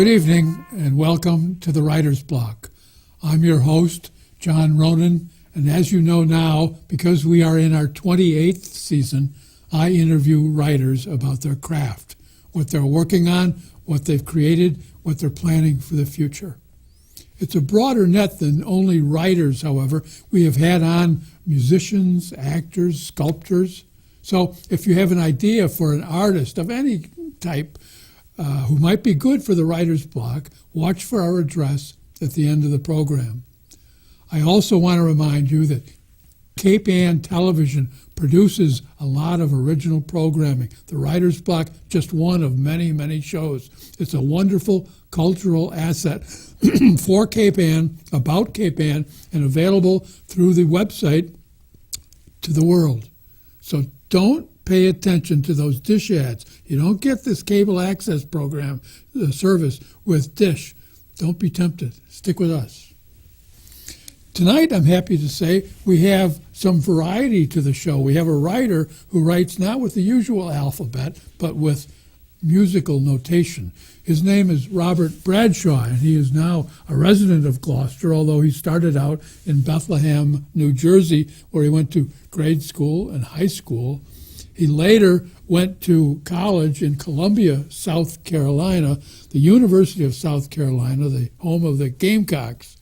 Good evening and welcome to the Writer's Block. I'm your host, John Ronan, and as you know now, because we are in our 28th season, I interview writers about their craft, what they're working on, what they've created, what they're planning for the future. It's a broader net than only writers, however. We have had on musicians, actors, sculptors. So if you have an idea for an artist of any type who might be good for the Writer's Block, watch for our address at the end of the program. I also want to remind you that Cape Ann Television produces a lot of original programming. The Writer's Block, just one of many, many shows. It's a wonderful cultural asset for Cape Ann, about Cape Ann, and available through the website to the world. So don't pay attention to those dish ads. You don't get this cable access program service with Dish. Don't be tempted. Stick with us. Tonight, I'm happy to say, we have some variety to the show. We have a writer who writes not with the usual alphabet, but with musical notation. His name is Robert Bradshaw, and he is now a resident of Gloucester, although he started out in Bethlehem, New Jersey, where he went to grade school and high school. He later went to college in Columbia, South Carolina, the University of South Carolina, the home of the Gamecocks,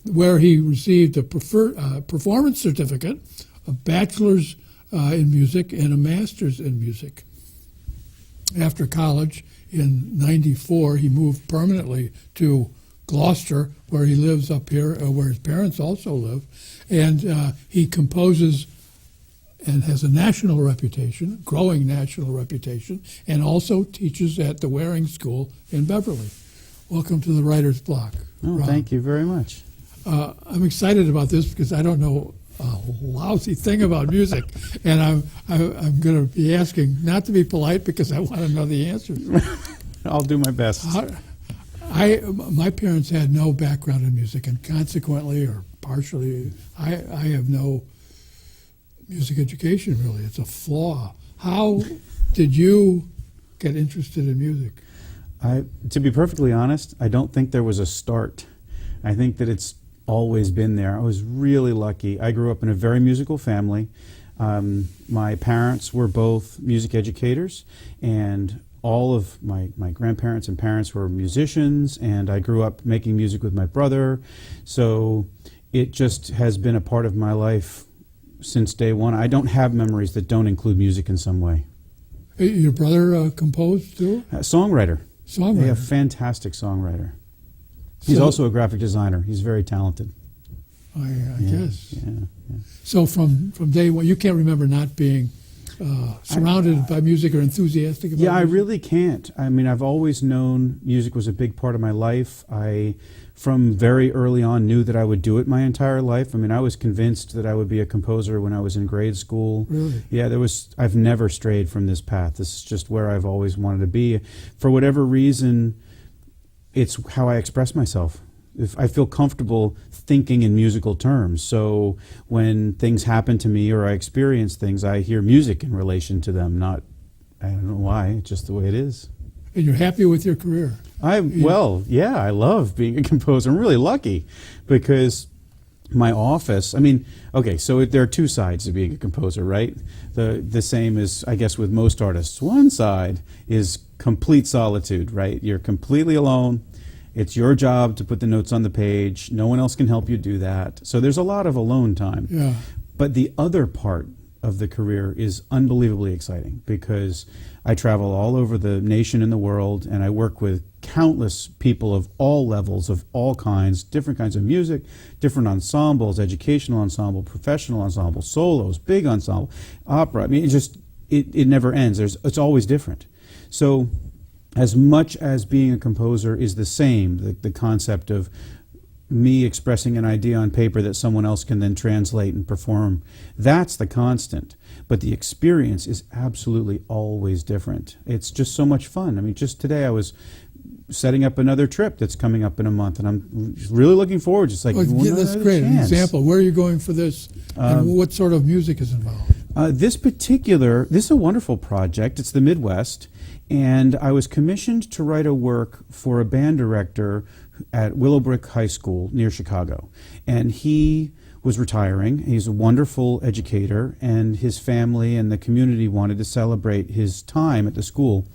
where he received a performance certificate, a bachelor's in music, and a master's in music. After college, in '94, he moved permanently to Gloucester, where he lives up here, where his parents also live, and he composes and has a national reputation, growing national reputation, and also teaches at the Waring School in Beverly. Welcome to the Writer's Block. Oh, Rob. Thank you very much. I'm excited about this because I don't know a lousy thing about music, and I'm going to be asking, not to be polite, because I want to know the answers. I'll do my best. My parents had no background in music, and consequently, or partially, I have no music education, really. It's a flaw. How did you get interested in music? To be perfectly honest, I don't think there was a start. I think that it's always been there. I was really lucky. I grew up in a very musical family. My parents were both music educators, and all of my grandparents and parents were musicians, and I grew up making music with my brother. So it just has been a part of my life since day one. I don't have memories that don't include music in some way. Your brother composed too? Songwriter. Songwriter. Yeah, fantastic songwriter. He's also a graphic designer. He's very talented. I guess. Yeah. So from day one, you can't remember not being surrounded by music or enthusiastic about music? Yeah, I really can't. I mean, I've always known music was a big part of my life. I, from very early on, knew that I would do it my entire life. I mean, I was convinced that I would be a composer when I was in grade school. Really? Yeah, I've never strayed from this path. This is just where I've always wanted to be. For whatever reason, it's how I express myself. If I feel comfortable thinking in musical terms. So when things happen to me or I experience things, I hear music in relation to them. I don't know why, it's just the way it is. And you're happy with your career? I love being a composer. I'm really lucky because my office, so there are two sides to being a composer, right? The same as, I guess, with most artists. One side is complete solitude, right? You're completely alone. It's your job to put the notes on the page. No one else can help you do that. So there's a lot of alone time. Yeah. But the other part of the career is unbelievably exciting because I travel all over the nation and the world, and I work with countless people of all levels, of all kinds, different kinds of music, different ensembles, educational ensemble, professional ensemble, solos, big ensemble, opera. I mean, it never ends. It's always different. So as much as being a composer is the same, the concept of me expressing an idea on paper that someone else can then translate and perform, that's the constant. But the experience is absolutely always different. It's just so much fun. I mean, just today I was setting up another trip that's coming up in a month, and I'm really looking forward. Just like, that's great. An example. Where are you going for this? And what sort of music is involved? This is a wonderful project. It's the Midwest, and I was commissioned to write a work for a band director at Willowbrook High School near Chicago. And he was retiring. He's a wonderful educator, and his family and the community wanted to celebrate his time at the school.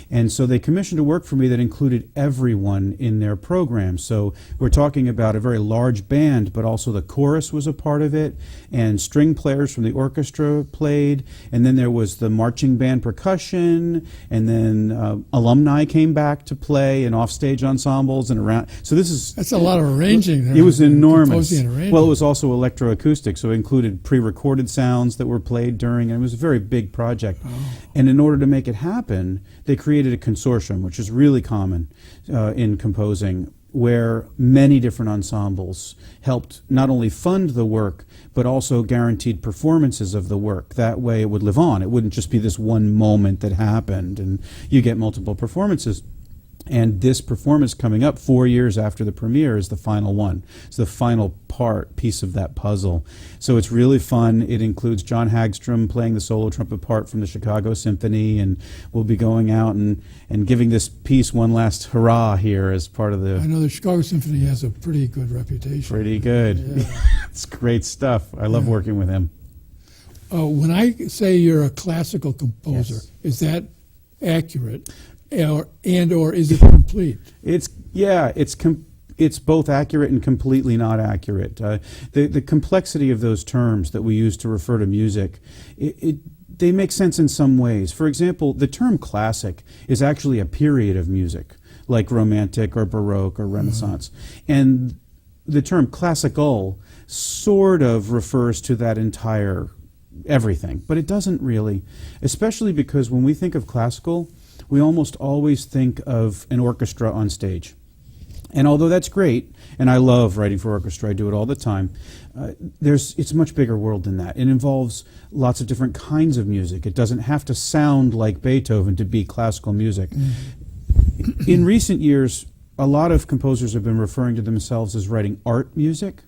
And so they commissioned a work for me that included everyone in their program. So we're talking about a very large band, but also the chorus was a part of it, and string players from the orchestra played, and then there was the marching band percussion, and then alumni came back to play, and offstage ensembles and around. So that's a lot of arranging there. It was enormous. Well, it was also electroacoustic, so it included pre-recorded sounds that were played during, and it was a very big project. Oh. And in order to make it happen, they created a consortium, which is really common in composing, where many different ensembles helped not only fund the work, but also guaranteed performances of the work. That way it would live on. It wouldn't just be this one moment that happened, and you get multiple performances. And this performance coming up 4 years after the premiere is the final one. It's the final piece of that puzzle. So it's really fun. It includes John Hagstrom playing the solo trumpet part from the Chicago Symphony, and we'll be going out and giving this piece one last hurrah here as part of the... I know the Chicago Symphony has a pretty good reputation. Pretty good. Yeah. It's great stuff. I love working with him. When I say you're a classical composer, Yes. is that accurate? Or is it complete? It's both accurate and completely not accurate. The complexity of those terms that we use to refer to music, they make sense in some ways. For example, the term classic is actually a period of music, like Romantic or Baroque or Renaissance. And the term classical sort of refers to that entire everything, but it doesn't really, especially because when we think of classical, we almost always think of an orchestra on stage. And although that's great, and I love writing for orchestra, I do it all the time, it's a much bigger world than that. It involves lots of different kinds of music. It doesn't have to sound like Beethoven to be classical music. In recent years, a lot of composers have been referring to themselves as writing art music,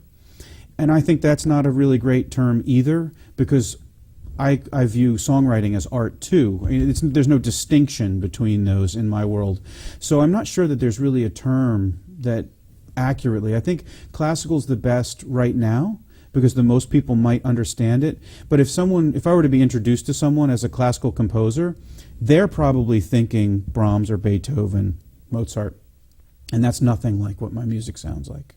and I think that's not a really great term either, because I view songwriting as art too. I mean, there's no distinction between those in my world. So I'm not sure that there's really a term that accurately, I think classical's the best right now because the most people might understand it. But if I were to be introduced to someone as a classical composer, they're probably thinking Brahms or Beethoven, Mozart, and that's nothing like what my music sounds like.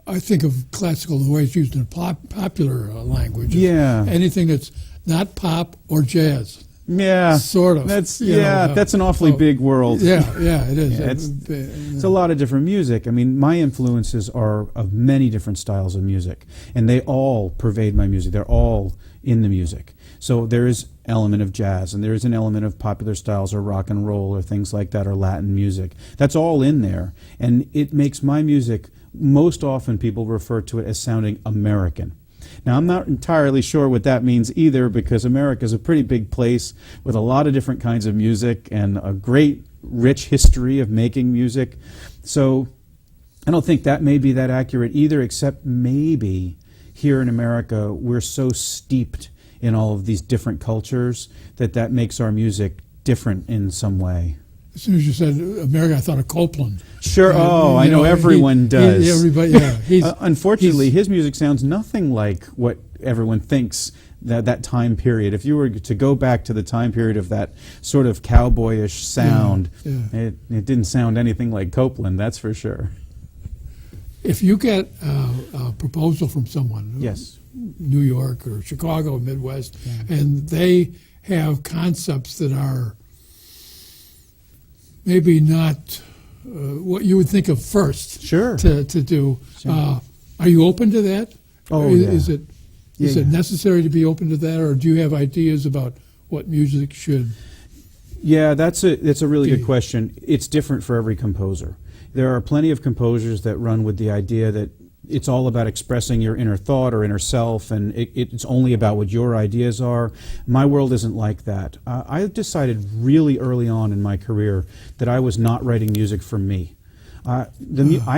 I think of classical the way it's used in popular language. Yeah. Anything that's not pop or jazz. Yeah. Sort of. That's an awfully big world. Yeah, it is. Yeah, it's a lot of different music. I mean, my influences are of many different styles of music, and they all pervade my music. They're all in the music. So there is an element of jazz, and there is an element of popular styles or rock and roll or things like that, or Latin music. That's all in there, and it makes my music, most often people refer to it as sounding American. Now, I'm not entirely sure what that means either, because America is a pretty big place with a lot of different kinds of music and a great, rich history of making music. So I don't think that may be that accurate either, except maybe here in America we're so steeped in all of these different cultures that makes our music different in some way. As soon as you said America, I thought of Copeland. Sure. I know everyone does. Everybody, yeah. Unfortunately, his music sounds nothing like what everyone thinks that time period. If you were to go back to the time period of that sort of cowboyish sound, it didn't sound anything like Copeland, that's for sure. If you get a proposal from someone, yes, New York or Chicago, Midwest, and they have concepts that are maybe not what you would think of first to do. Sure. Are you open to that? Is it necessary to be open to that, or do you have ideas about what music should that's a really good question. It's different for every composer. There are plenty of composers that run with the idea that it's all about expressing your inner thought or inner self, and it's only about what your ideas are. My world isn't like that. I decided really early on in my career that I was not writing music for me. I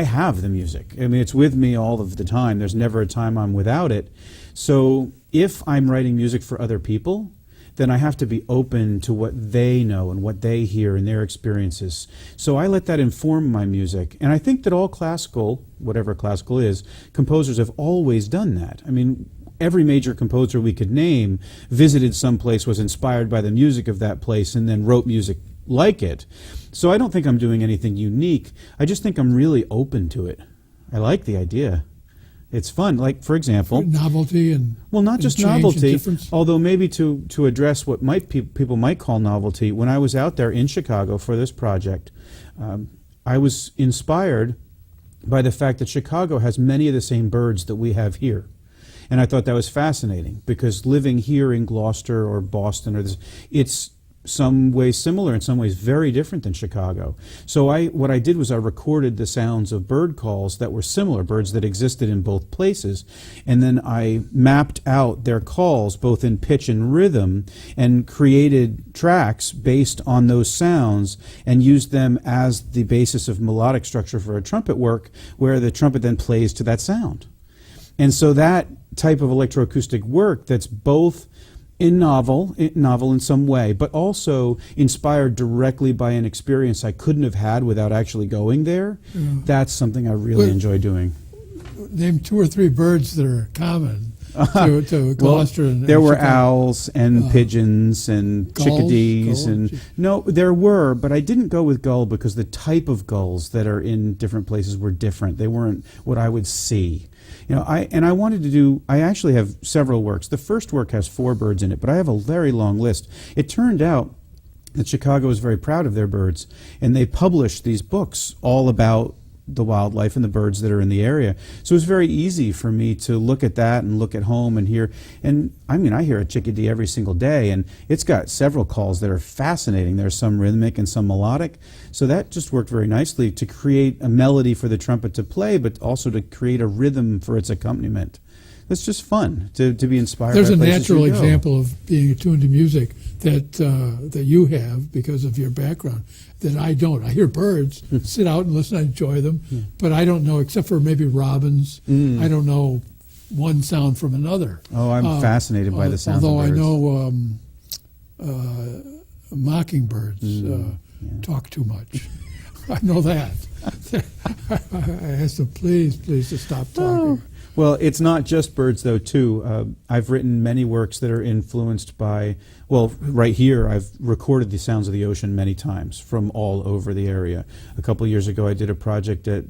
have the music. I mean, it's with me all of the time. There's never a time I'm without it. So if I'm writing music for other people, then I have to be open to what they know and what they hear and their experiences. So I let that inform my music. And I think that all classical, whatever classical is, composers have always done that. I mean, every major composer we could name visited some place, was inspired by the music of that place, and then wrote music like it. So I don't think I'm doing anything unique. I just think I'm really open to it. I like the idea. It's fun. Like, for example, novelty and well, not just change and novelty, difference. although maybe to address what people might call novelty. When I was out there in Chicago for this project, I was inspired by the fact that Chicago has many of the same birds that we have here. And I thought that was fascinating, because living here in Gloucester or Boston, it's some ways similar, in some ways very different than Chicago. So what I did was I recorded the sounds of bird calls that were similar, birds that existed in both places, and then I mapped out their calls both in pitch and rhythm and created tracks based on those sounds and used them as the basis of melodic structure for a trumpet work, where the trumpet then plays to that sound. And so that type of electroacoustic work that's both novel in some way, but also inspired directly by an experience I couldn't have had without actually going there, that's something I really enjoy doing. Name 2 or 3 birds that are common to Gloucester. Well, there were owls and pigeons and gulls, chickadees. No, there were, but I didn't go with gull because the type of gulls that are in different places were different. They weren't what I would see. I actually have several works. The first work has 4 birds in it, but I have a very long list. It turned out that Chicago is very proud of their birds, and they published these books all about the wildlife and the birds that are in the area. So it was very easy for me to look at that and look at home and hear. And I mean, I hear a chickadee every single day, and it's got several calls that are fascinating. There's some rhythmic and some melodic. So that just worked very nicely to create a melody for the trumpet to play, but also to create a rhythm for its accompaniment. It's just fun to be inspired. There's by a places natural you go. example of being attuned to music that you have because of your background that I don't. I hear birds, sit out and listen, I enjoy them, but I don't know, except for maybe robins, I don't know one sound from another. Oh, I'm fascinated by the sounds of birds. Although I know mockingbirds talk too much. I know that. I asked them, please to stop talking. Well, it's not just birds, though, too. I've written many works that are influenced by, well, right here, I've recorded the sounds of the ocean many times from all over the area. A couple of years ago, I did a project at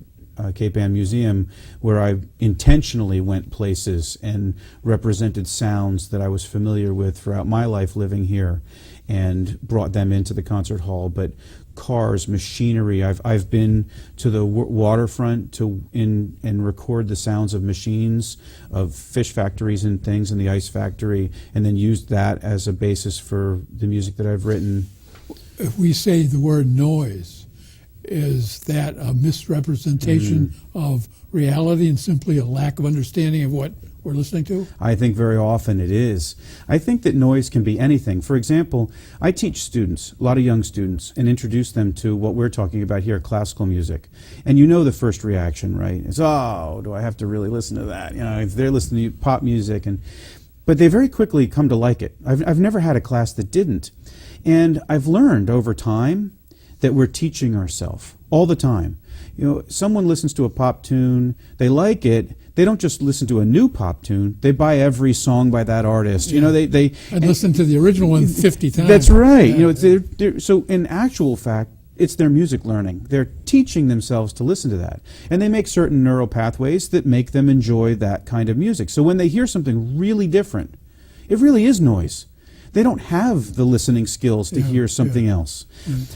Cape Ann Museum where I intentionally went places and represented sounds that I was familiar with throughout my life living here and brought them into the concert hall. But cars, machinery. I've been to the waterfront and record the sounds of machines, of fish factories and things, and the ice factory, and then used that as a basis for the music that I've written. If we say the word noise, is that a misrepresentation of reality and simply a lack of understanding of what we're listening to? I think very often it is. I think that noise can be anything. For example, I teach students, a lot of young students, and introduce them to what we're talking about here, classical music. And you know the first reaction, right? It's, oh, do I have to really listen to that? You know, if they're listening to pop music. But they very quickly come to like it. I've never had a class that didn't. And I've learned over time that we're teaching ourselves all the time. You know, someone listens to a pop tune, they like it, they don't just listen to a new pop tune, they buy every song by that artist. Yeah. You know, they listen to the original one 50 times. That's right. Yeah. You know, they're, so in actual fact, it's their music learning. They're teaching themselves to listen to that. And they make certain neural pathways that make them enjoy that kind of music. So when they hear something really different, it really is noise. They don't have the listening skills to hear something else.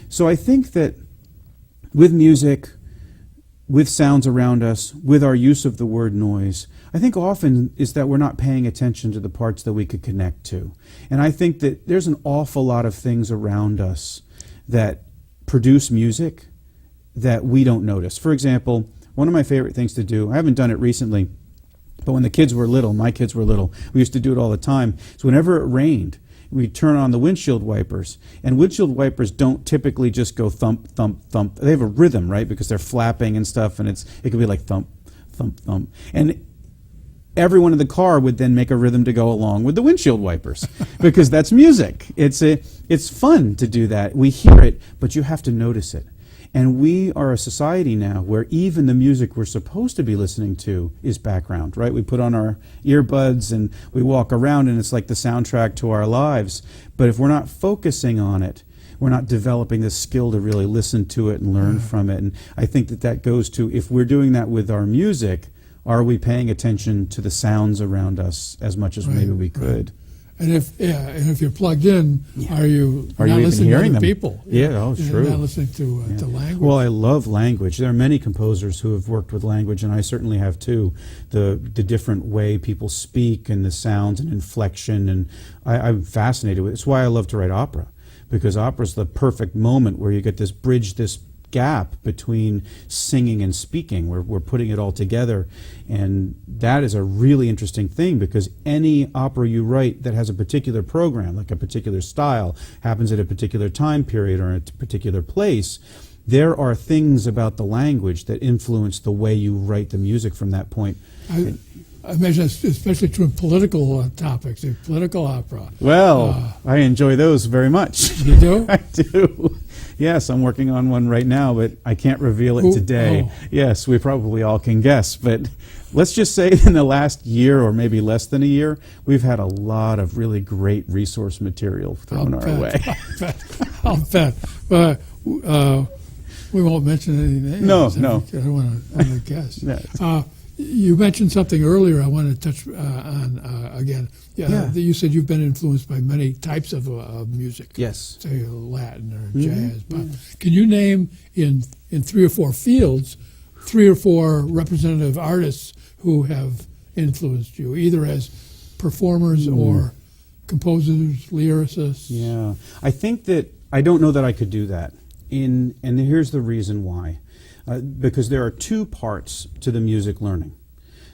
So I think that with music, with sounds around us, with our use of the word noise, I think often is that we're not paying attention to the parts that we could connect to. And I think that there's an awful lot of things around us that produce music that we don't notice. For example, one of my favorite things to do, I haven't done it recently, but when the kids were little, my kids were little, we used to do it all the time. So whenever it rained, we turn on the windshield wipers, and windshield wipers don't typically just go thump, thump, thump. They have a rhythm, right, because they're flapping and stuff, and it could be like thump, thump, thump. And everyone in the car would then make a rhythm to go along with the windshield wipers because that's music. It's fun to do that. We hear it, but you have to notice it. And we are a society now where even the music we're supposed to be listening to is background, right? We put on our earbuds and we walk around and it's like the soundtrack to our lives. But if we're not focusing on it, we're not developing the skill to really listen to it and learn from it. And I think that goes to, if we're doing that with our music, are we paying attention to the sounds around us as much as maybe we could? And if you're plugged in, are you Are not you even listening hearing to other them? people? True. You're not listening to language. Well, I love language. There are many composers who have worked with language, and I certainly have too. The different way people speak and the sounds and inflection, and I'm fascinated with it. It's why I love to write opera, because opera's the perfect moment where you get this bridge, this gap between singing and speaking. We're putting it all together, and that is a really interesting thing, because any opera you write that has a particular program, like a particular style, happens at a particular time period or at a particular place, there are things about the language that influence the way you write the music from that point. I imagine it's especially true in political topics, in political opera. Well, I enjoy those very much. You do? I do. Yes, I'm working on one right now, but I can't reveal it today. Oh. Yes, we probably all can guess, but let's just say in the last year or maybe less than a year, we've had a lot of really great resource material thrown our way. I'll bet. But we won't mention any names. No. I don't want to guess. Yeah. You mentioned something earlier I want to touch on again. You said you've been influenced by many types of music. Yes. Say Latin or jazz. But can you name in 3 or 4 fields 3 or 4 representative artists who have influenced you, either as performers or composers, lyricists? Yeah. I think that I don't know that I could do that. And here's the reason why. Because there are 2 parts to the music learning.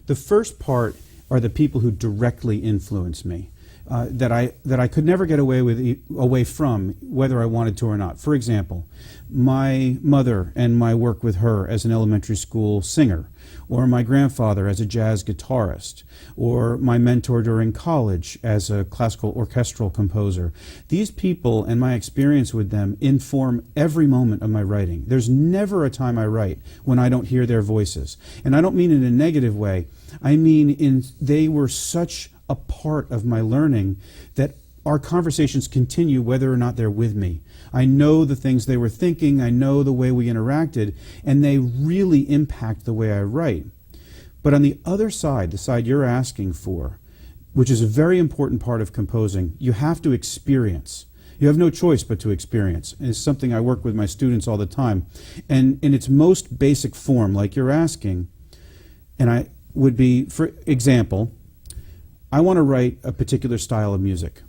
The first part are the people who directly influence me, that I could never get away from, whether I wanted to or not. For example, my mother and my work with her as an elementary school singer, or my grandfather as a jazz guitarist, or my mentor during college as a classical orchestral composer. These people and my experience with them inform every moment of my writing. There's never a time I write when I don't hear their voices. And I don't mean in a negative way. I mean they were such a part of my learning that our conversations continue whether or not they're with me. I know the things they were thinking, I know the way we interacted, and they really impact the way I write. But on the other side, the side you're asking for, which is a very important part of composing, you have to experience. You have no choice but to experience. And it's something I work with my students all the time. And in its most basic form, like you're asking, and I would be, for example, I want to write a particular style of music.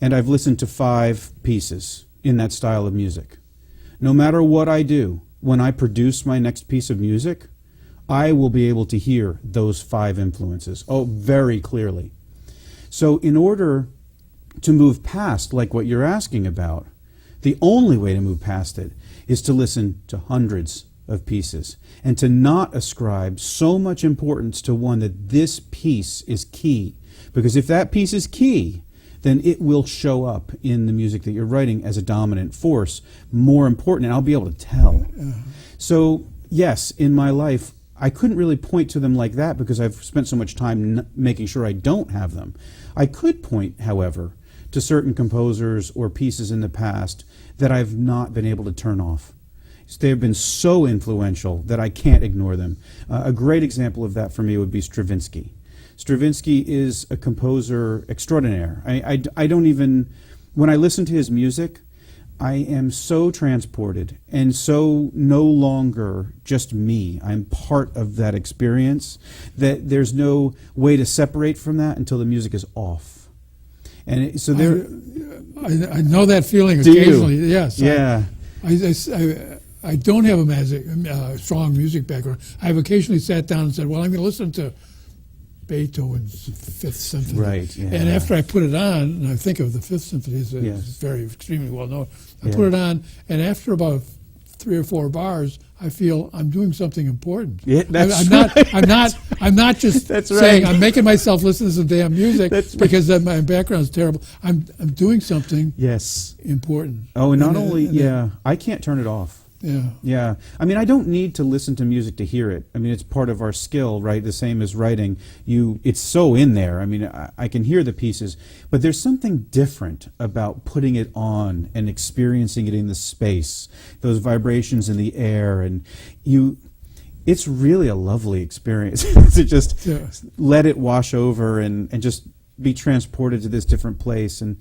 And I've listened to 5 pieces in that style of music. No matter what I do, when I produce my next piece of music, I will be able to hear those 5 influences, very clearly. So in order to move past, like what you're asking about, the only way to move past it is to listen to hundreds of pieces and to not ascribe so much importance to one that this piece is key. Because if that piece is key, then it will show up in the music that you're writing as a dominant force, more important, and I'll be able to tell. So, yes, in my life, I couldn't really point to them like that because I've spent so much time making sure I don't have them. I could point, however, to certain composers or pieces in the past that I've not been able to turn off. They've been so influential that I can't ignore them. A great example of that for me would be Stravinsky. Stravinsky is a composer extraordinaire. I don't even, when I listen to his music, I am so transported and so no longer just me. I'm part of that experience that there's no way to separate from that until the music is off. And so there, I know that feeling do occasionally. you? Yes. Yeah. I don't have a strong music background. I've occasionally sat down and said, well, I'm going to listen to Beethoven's Fifth Symphony. Right, yeah. And after I put it on, and I think of the Fifth Symphony as very extremely well known, I put it on, and after about 3 or 4 bars, I feel I'm doing something important. Yeah, that's I'm right. I'm not just That's saying right. I'm making myself listen to some damn music That's right. because my background's terrible. I'm doing something Yes. important. Oh, and not only, I can't turn it off. Yeah. Yeah. I mean, I don't need to listen to music to hear it. I mean, it's part of our skill, right? The same as writing. It's so in there. I mean, I can hear the pieces, but there's something different about putting it on and experiencing it in the space, those vibrations in the air, and it's really a lovely experience to just let it wash over and just be transported to this different place. And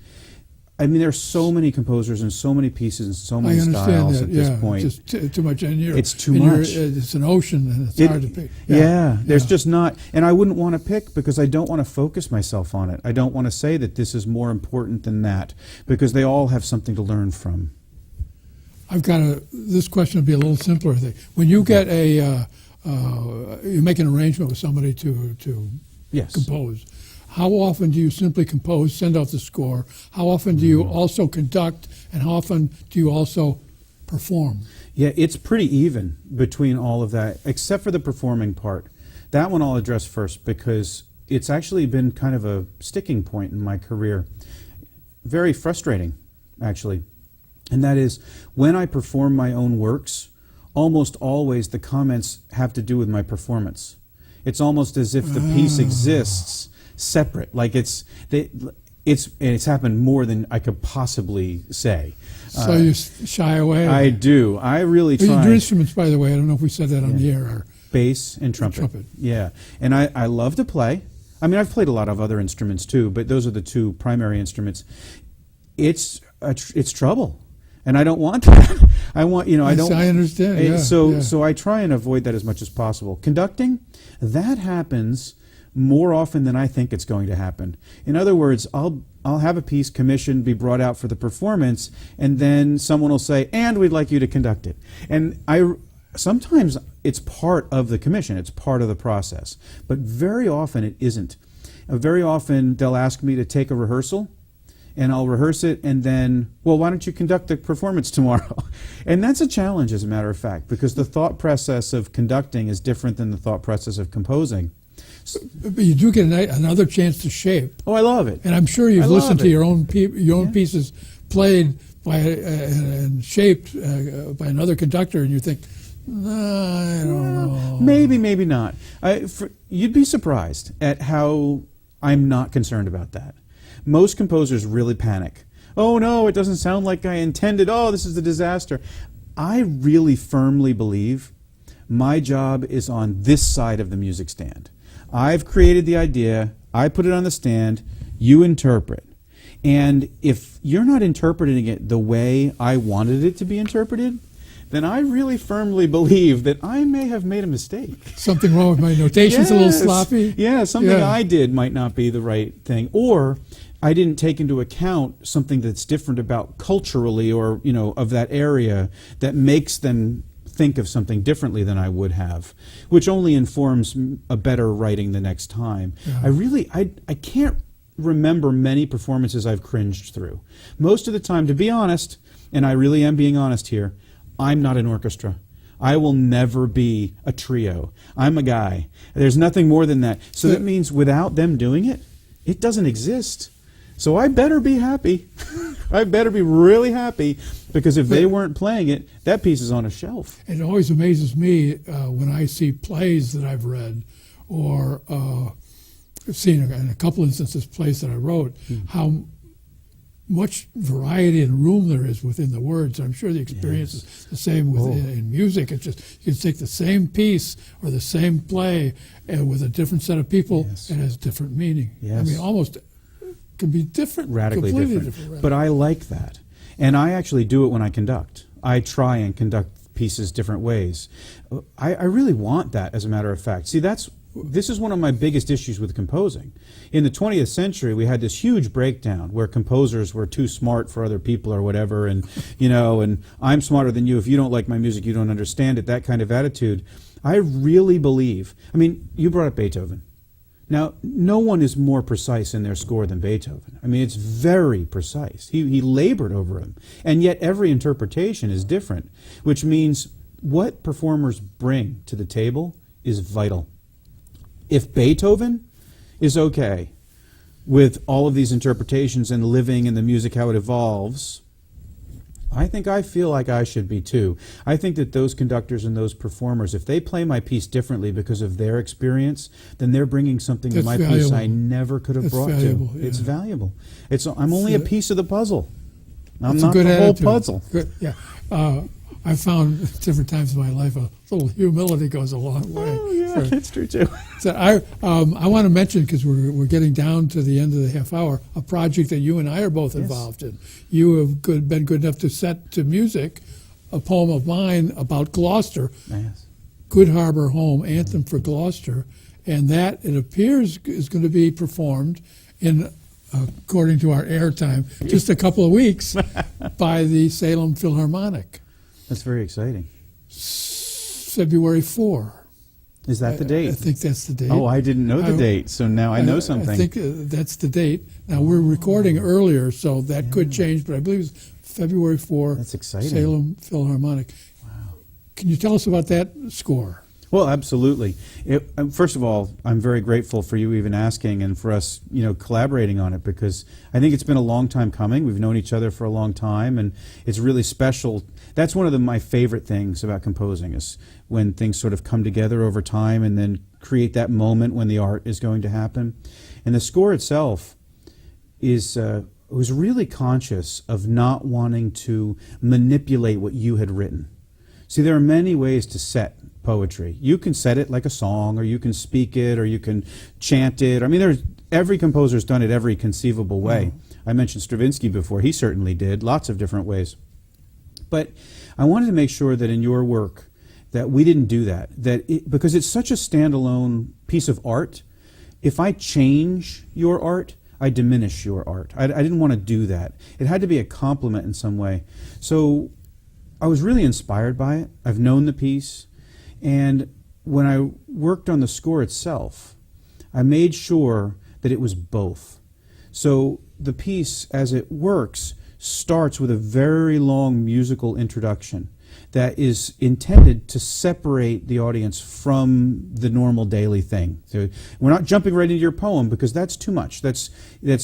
I mean, there are so many composers and so many pieces and so many styles at this point. It's just too much. And it's too much. It's an ocean, and it's hard to pick. There's just not. And I wouldn't want to pick because I don't want to focus myself on it. I don't want to say that this is more important than that because they all have something to learn from. This question would be a little simpler. When you get you make an arrangement with somebody to compose, how often do you simply compose, send out the score? How often do you also conduct, and how often do you also perform? Yeah, it's pretty even between all of that, except for the performing part. That one I'll address first because it's actually been kind of a sticking point in my career. Very frustrating, actually. And that is, when I perform my own works, almost always the comments have to do with my performance. It's almost as if the piece exists separate, like it's happened more than I could possibly say. So you shy away? I do. I really try. Your instruments, by the way, I don't know if we said that on the air, are bass and trumpet. Yeah, and I love to play. I mean, I've played a lot of other instruments too, but those are the two primary instruments. It's trouble, and I don't want that. I want, I don't. I understand. Yeah, so I try and avoid that as much as possible. Conducting, that happens more often than I think it's going to happen. In other words, I'll have a piece commissioned, be brought out for the performance, and then someone will say, "And we'd like you to conduct it." And sometimes it's part of the commission, it's part of the process, but very often it isn't. Very often they'll ask me to take a rehearsal, and I'll rehearse it, and then, well, why don't you conduct the performance tomorrow? And that's a challenge, as a matter of fact, because the thought process of conducting is different than the thought process of composing. But you do get another chance to shape. Oh, I love it. And I'm sure you've listened to your own pieces played by and shaped by another conductor, and you think, I don't know. Maybe, maybe not. You'd be surprised at how I'm not concerned about that. Most composers really panic. Oh, no, it doesn't sound like I intended. Oh, this is a disaster. I really firmly believe my job is on this side of the music stand. I've created the idea, I put it on the stand, you interpret. And if you're not interpreting it the way I wanted it to be interpreted, then I really firmly believe that I may have made a mistake. Something wrong with my notation's a little sloppy? Yeah, something I did might not be the right thing. Or I didn't take into account something that's different about culturally or, of that area that makes them think of something differently than I would have, which only informs a better writing the next time. Yeah. I can't remember many performances I've cringed through. Most of the time, to be honest, and I really am being honest here, I'm not an orchestra. I will never be a trio. I'm a guy. There's nothing more than that. So that means without them doing it, it doesn't exist. So I better be happy. I better be really happy, because if they weren't playing it, that piece is on a shelf. It always amazes me when I see plays that I've read, or I've seen in a couple instances plays that I wrote, how much variety and room there is within the words. I'm sure the experience is the same in music. It's just you can take the same piece or the same play with a different set of people, and it has different meaning. I mean, almost can be different, radically completely different. But I like that. And I actually do it when I conduct. I try and conduct pieces different ways. I really want that, as a matter of fact. See, this is one of my biggest issues with composing. In the 20th century, we had this huge breakdown where composers were too smart for other people or whatever, and, and I'm smarter than you. If you don't like my music, you don't understand it, that kind of attitude. I really believe, I mean, you brought up Beethoven. Now, no one is more precise in their score than Beethoven. I mean, it's very precise. He labored over them. And yet every interpretation is different, which means what performers bring to the table is vital. If Beethoven is okay with all of these interpretations and living in the music how it evolves, I feel like I should be too. I think that those conductors and those performers, if they play my piece differently because of their experience, then they're bringing something to my piece I never could have brought to. Yeah. It's valuable. I'm only a piece of the puzzle. I'm not the whole puzzle. Good. Yeah. I've found at different times in my life a little humility goes a long way. Oh, yeah, that's true too. So I want to mention, because we're getting down to the end of the half hour, a project that you and I are both involved in. You have been good enough to set to music a poem of mine about Gloucester, Yes. Good Harbor Home, Anthem for Gloucester, and that, it appears, is going to be performed in, according to our airtime, just a couple of weeks by the Salem Philharmonic. That's very exciting. February 4. Is that the date? I think that's the date. Oh, I didn't know the date, so now I know something. I think that's the date. Now, we're recording earlier, so that could change, but I believe it's February 4. That's exciting. Salem Philharmonic. Wow. Can you tell us about that score? Well, absolutely. First of all, I'm very grateful for you even asking and for us, collaborating on it, because I think it's been a long time coming. We've known each other for a long time, and it's really special. That's one of my favorite things about composing, is when things sort of come together over time and then create that moment when the art is going to happen. And the score itself was really conscious of not wanting to manipulate what you had written. See, there are many ways to set poetry. You can set it like a song, or you can speak it, or you can chant it. I mean, every composer's done it every conceivable way. I mentioned Stravinsky before. He certainly did, lots of different ways. But I wanted to make sure that in your work that we didn't do that, because it's such a standalone piece of art. If I change your art, I diminish your art. I didn't want to do that. It had to be a complement in some way. So I was really inspired by it. I've known the piece. And when I worked on the score itself, I made sure that it was both. So the piece, as it works, starts with a very long musical introduction that is intended to separate the audience from the normal daily thing. So we're not jumping right into your poem, because that's too much. That's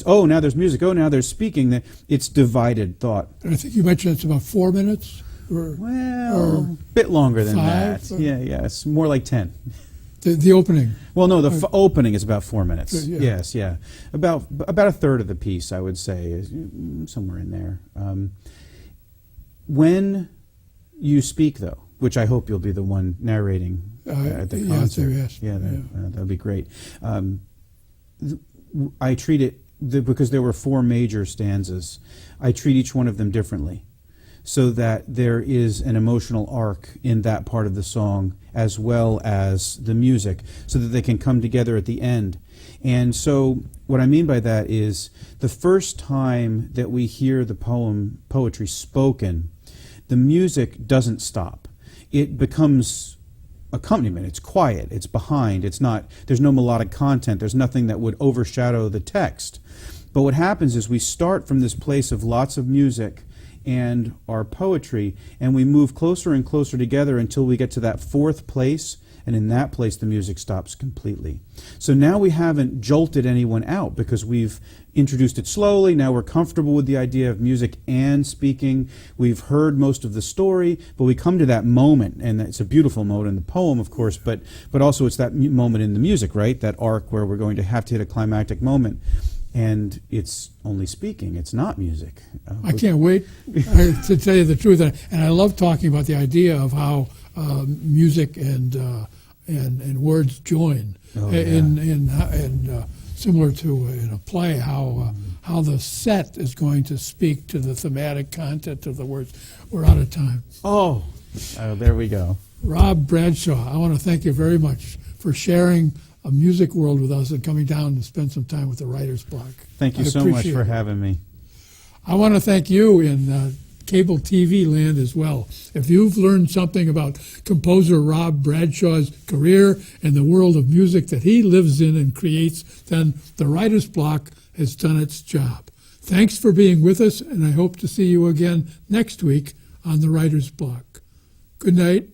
oh, now there's music, oh, now there's speaking. It's divided thought. And I think you mentioned it's about 4 minutes? Or a bit longer than 5? that. Yeah, it's more like 10. The opening. Well, no, the opening is about 4 minutes. Yeah. Yes, yeah. About a third of the piece, I would say, is somewhere in there. When you speak, though, which I hope you'll be the one narrating at the concert. Yes. That'd be great. I treat it, because there were 4 major stanzas, I treat each one of them differently, so that there is an emotional arc in that part of the song as well as the music, so that they can come together at the end. And so what I mean by that is, the first time that we hear the poetry spoken, the music doesn't stop. It becomes accompaniment. It's quiet. It's behind. There's no melodic content. There's nothing that would overshadow the text. But what happens is we start from this place of lots of music and our poetry, and we move closer and closer together until we get to that 4th place, and in that place the music stops completely. So now we haven't jolted anyone out, because we've introduced it slowly. Now we're comfortable with the idea of music and speaking. We've heard most of the story, but we come to that moment, and it's a beautiful moment in the poem, of course, but also it's that moment in the music, right? That arc where we're going to have to hit a climactic moment. And it's only speaking, it's not music. I can't wait to tell you the truth. And I love talking about the idea of how music and words join. And similar to in a play, how the set is going to speak to the thematic content of the words. We're out of time. Oh, there we go. Rob Bradshaw, I want to thank you very much for sharing a music world with us and coming down to spend some time with the Writer's Block. Thank you so much for having me. I want to thank you in cable TV land as well. If you've learned something about composer Rob Bradshaw's career and the world of music that he lives in and creates, then the Writer's Block has done its job. Thanks for being with us, and I hope to see you again next week on the Writer's Block. Good night.